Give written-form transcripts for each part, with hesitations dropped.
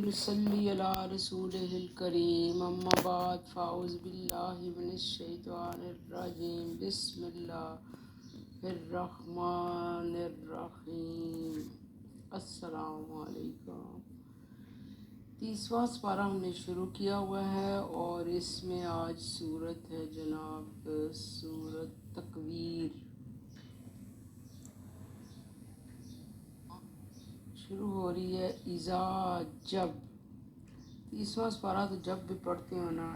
नसल्ली अला रसूलिहिल करीम अम्मा बाद फ़ाउज़ बिल्लाहि मिनश शैतानिर रजीम बिस्मिल्लाहिर रहमानिर रहीम। अस्सलामु अलैकुम। 30वां पारा हमने शुरू किया हुआ है और इसमें आज सूरत है जनाब सूरत तकवीर। शुरू हो रही है इज़ा जब। 30वां पारा तो जब भी पढ़ते हो ना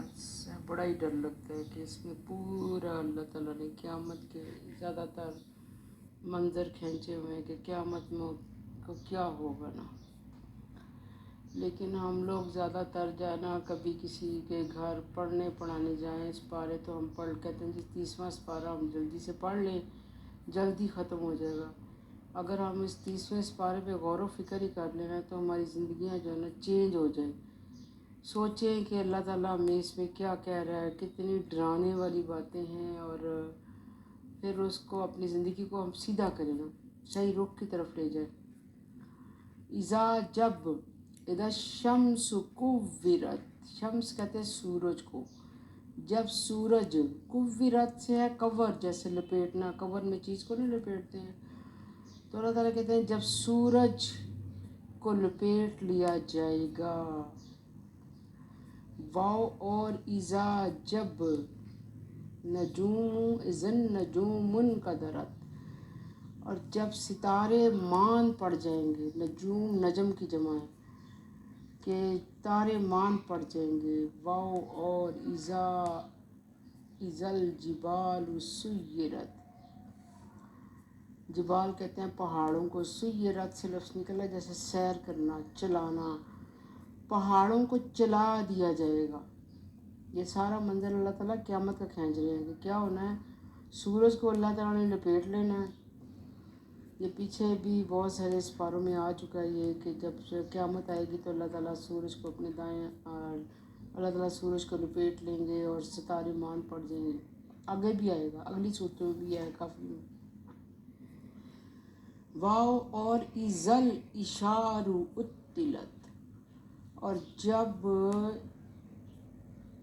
बड़ा ही डर लगता है कि इसमें पूरा अल्लाह ताला ने क़यामत के ज़्यादातर मंज़र खींचे हुए हैं कि क़यामत में को क्या होगा ना। लेकिन हम लोग ज़्यादातर जाए ना कभी किसी के घर पढ़ने पढ़ाने जाएं इस पारे तो हम पढ़ कहते हैं जी 30वां पारा हम जल्दी से पढ़ लें, जल्दी ख़त्म हो जाएगा। अगर हम इस 30वें पारे पे गौर व फिक्र ही कर लेना तो हमारी ज़िंदगियाँ जो है ना चेंज हो जाए। सोचें कि अल्लाह ताला हमें इसमें क्या कह रहा है, कितनी डराने वाली बातें हैं, और फिर उसको अपनी ज़िंदगी को हम सीधा करें ना, सही रुख की तरफ ले जाए। इज़ा जब, इदा शम्स कुव्विरत, शम्स कहते हैं सूरज को, जब सूरज, कुव्विरत से है कवर, जैसे लपेटना, कवर में चीज़ को नहीं लपेटते हैं, तो अल्लाह ताला कहते हैं जब सूरज को लपेट लिया जाएगा। वाव और इज़ा जब, नजूम इज़न नजूमुन कदरत, और जब सितारे मान पड़ जाएंगे, नजूम नजम की जमा है कि तारे मान पड़ जाएंगे। वाव और इज़ा इज़ल जिबाल सुय्यरत, जिबाल कहते हैं पहाड़ों को, सुय्यरत से लफ्ज़ निकला जैसे सैर करना, चलाना, पहाड़ों को चला दिया जाएगा। ये सारा मंजर अल्लाह ताला क़यामत का खींच रहे हैं कि क्या होना है, सूरज को अल्लाह ताला ने लपेट लेना है। ये पीछे भी बहुत सारे इस पारों में आ चुका है ये कि जब क़यामत आएगी तो अल्लाह ताला सूरज को अपने दाएं, अल्लाह ताला सूरज को लपेट लेंगे और सितारे मान पड़ जाएंगे। आगे भी आएगा, अगली सूरतों में भी है काफ़ी में। वाव और इज़ल इशारु उत्तिलत, और जब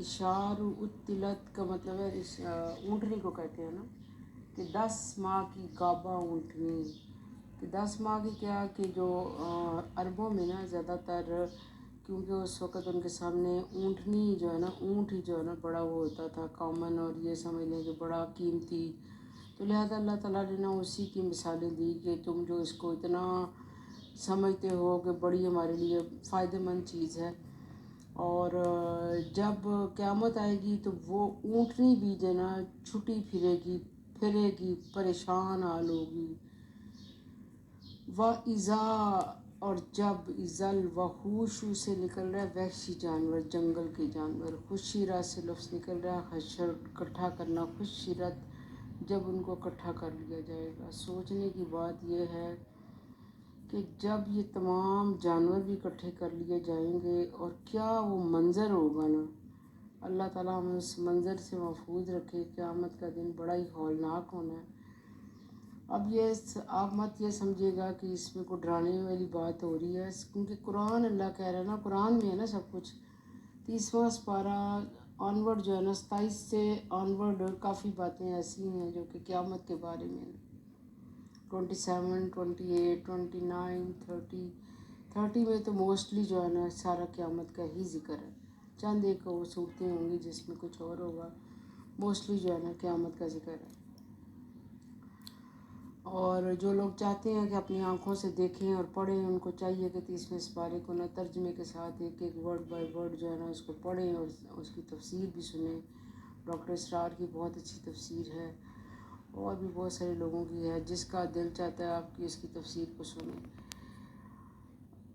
इशारु उत्तिलत का मतलब है इस ऊँटनी को कहते हैं ना कि 10 माह की गाबा ऊँटनी, कि 10 माह की क्या कि जो अरबों में ना ज़्यादातर, क्योंकि उस वक़्त उनके सामने ऊँटनी जो है ना, ऊँट ही जो है ना बड़ा वो होता था कॉमन, और ये समझ लें कि बड़ा कीमती, तो लिहाजा अल्लाह ताला ने ना उसी की मिसालें दी कि तुम जो इसको इतना समझते हो कि बड़ी हमारे लिए फ़ायदेमंद चीज़ है, और जब क़यामत आएगी तो वो ऊँटनी भी जो ना छुटी फिरेगी, परेशान हाल होगी। व इज़ा, और जब इज़ल वहूशु से निकल रहा है वहशी जानवर, जंगल के जानवर, खुशीरत से लफ्ज़ निकल रहा है हशर, इकट्ठा करना, खुशीरत, जब उनको इकट्ठा कर लिया जाएगा। सोचने की बात यह है कि जब ये तमाम जानवर भी इकट्ठे कर लिए जाएंगे और क्या वो मंज़र होगा ना, अल्लाह ताला हमें उस मंज़र से महफूज रखे। क़यामत का दिन बड़ा ही हौलनाक होना है। अब ये आप मत ये समझिएगा कि इसमें कोई डराने वाली बात हो रही है, क्योंकि कुरान अल्लाह कह रहा है ना, कुरान में है ना सब कुछ। 30वां पारा ऑनवर्ड जो है ना, 27 से ऑनवर्ड काफ़ी बातें ऐसी हैं जो कि क़यामत के बारे में, 27, 28, 29, 30 में तो मोस्टली जो है ना सारा क़यामत का ही जिक्र है। चंद एक और सूरतें होंगी जिसमें कुछ और होगा, मोस्टली जो है ना क़यामत का जिक्र है। और जो लोग चाहते हैं कि अपनी आँखों से देखें और पढ़ें, उनको चाहिए कि 30वें पारे को ना तर्जमे के साथ एक एक वर्ड बाय वर्ड जो है ना उसको पढ़ें और उसकी तफसीर भी सुनें। डॉक्टर इसरार की बहुत अच्छी तफसीर है, और भी बहुत सारे लोगों की है, जिसका दिल चाहता है आपकी इसकी तफसीर को सुनें।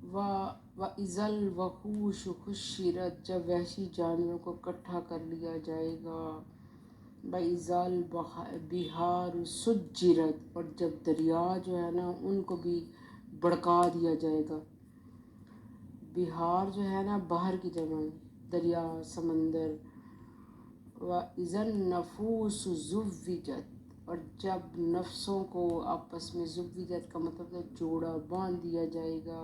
व इज़ल वहूश खुशिरत, जब वहशी जानवरों को इकट्ठा कर लिया जाएगा। व इज़ल बिहार सुज्जिरत, और जब दरिया जो है ना उनको भी भड़का दिया जाएगा। बिहार जो है ना बाहर की जगह, दरिया, समंदर। व इज़न नफूस ज़ुव्विजत, और जब नफ्सों को आपस में, ज़ुव्विजत का मतलब है जोड़ा, बांध दिया जाएगा।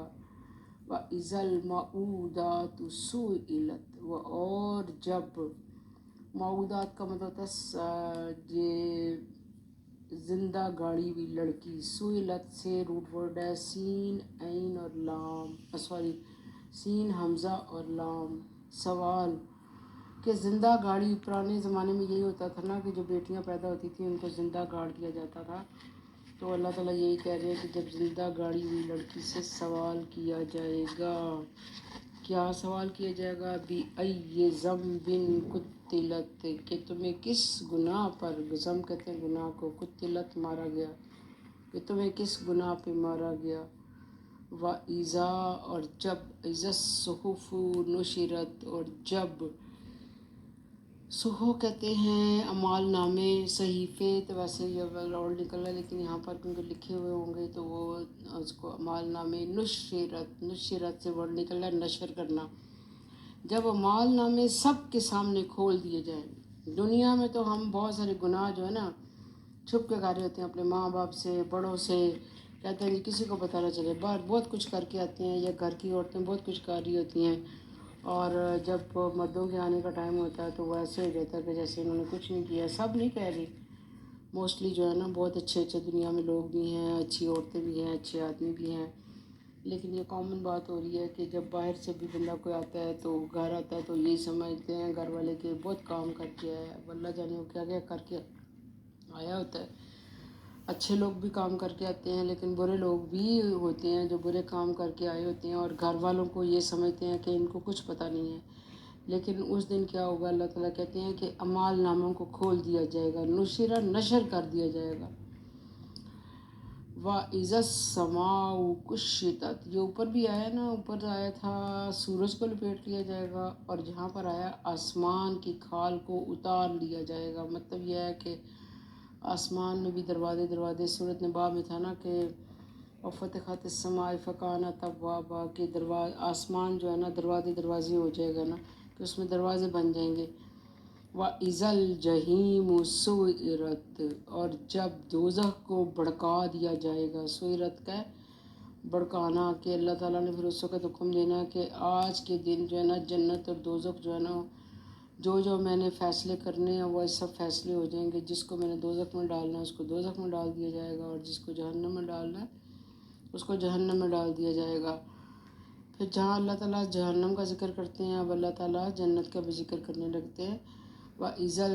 وَإِذَا الْمَوْءُودَاتُ سُئِلَتْ، اور جب موعودات کا مطلب ہوتا ہے یہ زندہ گاڑی ہوئی لڑکی، سئلت سے روٹ ورڈ ہے سین عین اور لام، سین حمزہ اور لام، سوال کہ زندہ گاڑی، پرانے زمانے میں یہی ہوتا تھا نا کہ جو بیٹیاں پیدا ہوتی تھیں ان کو زندہ گاڑ دیا جاتا تھا، تو اللہ تعالیٰ یہی کہہ رہے ہیں کہ جب زندہ گاڑی ہوئی لڑکی سے سوال کیا جائے گا، کیا سوال کیا جائے گا؟ بِأَيِّ ذَنبٍ قُتِلَتْ، کہ تمہیں کس گناہ پر، ذنب کہتے ہیں گناہ کو، قتلت مارا گیا، کہ تمہیں کس گناہ پہ مارا گیا۔ وَإِذَا، اور جب، إِذَا الصُّحُفُ نُشِرَتْ، اور جب، صحف کہتے ہیں اعمال نامے، صحیفے تو ویسے یہ ورڈ نکل رہا ہے لیکن یہاں پر کیونکہ لکھے ہوئے ہوں گے تو وہ اس کو اعمال نامے، نشرت، نشرت سے ورڈ نکل رہا ہے نشر کرنا، جب اعمال نامے سب کے سامنے کھول دیے جائیں۔ دنیا میں تو ہم بہت سارے گناہ جو ہے نا چھپ کے کر رہے ہوتے ہیں اپنے ماں باپ سے، بڑوں سے، کہتے ہیں کہ کسی کو پتہ نہ چلے، باہر بہت کچھ کر کے آتے ہیں، یا گھر کی عورتیں بہت کچھ کر رہی ہوتی ہیں، اور جب مردوں کے آنے کا ٹائم ہوتا ہے تو وہ ایسے ہو جاتا ہے کہ جیسے انہوں نے کچھ نہیں کیا۔ سب نہیں کہہ رہی، موسٹلی جو ہے نا بہت اچھے اچھے دنیا میں لوگ بھی ہیں، اچھی عورتیں بھی ہیں، اچھے آدمی بھی ہیں، لیکن یہ کامن بات ہو رہی ہے کہ جب باہر سے بھی بندہ کوئی آتا ہے تو گھر آتا ہے تو یہی سمجھتے ہیں گھر والے کہ بہت کام کر کے آیا ہے، اللہ جانے وہ کیا کیا کر کے آیا ہوتا ہے۔ اچھے لوگ بھی کام کر کے آتے ہیں لیکن برے لوگ بھی ہوتے ہیں جو برے کام کر کے آئے ہوتے ہیں، اور گھر والوں کو یہ سمجھتے ہیں کہ ان کو کچھ پتہ نہیں ہے، لیکن اس دن کیا ہوگا؟ اللہ تعالیٰ کہتے ہیں کہ اعمال ناموں کو کھول دیا جائے گا، نشرہ، نشر کر دیا جائے گا۔ وَإِذَا السَّمَاءُ كُشِطَتْ، یہ اوپر بھی آیا نا، اوپر آیا تھا سورج کو لپیٹ لیا جائے گا، اور جہاں پر آیا آسمان کی کھال کو اتار لیا جائے گا، مطلب یہ ہے کہ آسمان میں بھی دروازے دروازے، سورۃ نبا میں تھا نا کہ وَفُتِحَتِ السَّمَاءُ فَكَانَتْ أَبْوَابًا، کہ آسمان جو ہے نا دروازے دروازے ہو جائے گا نا، کہ اس میں دروازے بن جائیں گے۔ وَإِذَا الْجَحِيمُ سُعِرَتْ، اور جب دوزخ کو بھڑکا دیا جائے گا، سُعِرت کا بھڑکانا، کہ اللہ تعالیٰ نے پھر اس وقت حکم دینا کہ آج کے دن جو ہے نا جنت اور دوزخ جو ہے نا، جو میں نے فیصلے کرنے ہیں وہ سب فیصلے ہو جائیں گے، جس کو میں نے دوزخ میں ڈالنا ہے اس کو دوزخ میں ڈال دیا جائے گا، اور جس کو جہنم میں ڈالنا ہے اس کو جہنم میں ڈال دیا جائے گا۔ پھر جہاں اللہ تعالیٰ جہنم کا ذکر کرتے ہیں اب اللہ تعالیٰ جنت کا بھی ذکر کرنے لگتے ہیں۔ وَإِذَا